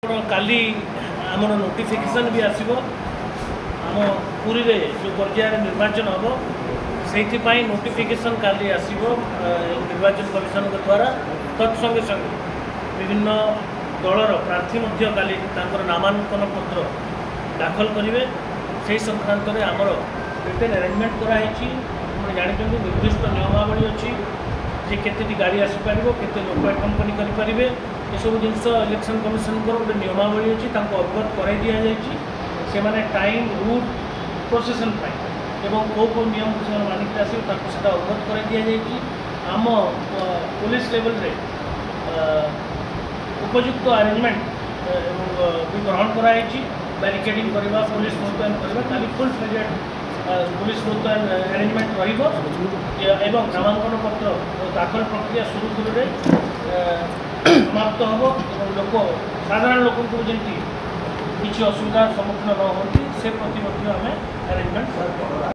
काली आमर नोटिफिकेशन भी आसो आम पुरी रे जो पर्यायर निर्वाचन हम से नोटिफिकेशन काली आसो निर्वाचन कमिशन द्वारा तत्संगे संगे विभिन्न दलर प्रार्थी काली नामांकन पत्र दाखल करेंगे से संक्रांत में आमर रिटेन अरेंजमेंट कराई जानते निर्दिष्ट नियमावली अच्छी जे केते गाड़ी आसीपर केते लोक कंपनी करेंगे ये सब जिनस इलेक्शन कमिशन गोटे नियमावली अच्छी अवगत कराई दि जाए टाइम रूट प्रोसेसन एवं कौ कौ नियम से मानिक आसो अवगत कराई दि जाए आम पुलिस लेवल रे उपयुक्त अरेंजमेंट भी ग्रहण कराई बैरिकेडिंग करवा पुलिस मुतयन करवा खाली फुल फ्लेजेड पुलिस मुतयन अरेंजमेंट रही नामांकन पत्र दाखल प्रक्रिया सुरुखुरु समाप्त हम लोक साधारण लोक जमी किसी असुविधार सम्मुखीन न होती से प्रति आम अरेंजमेंट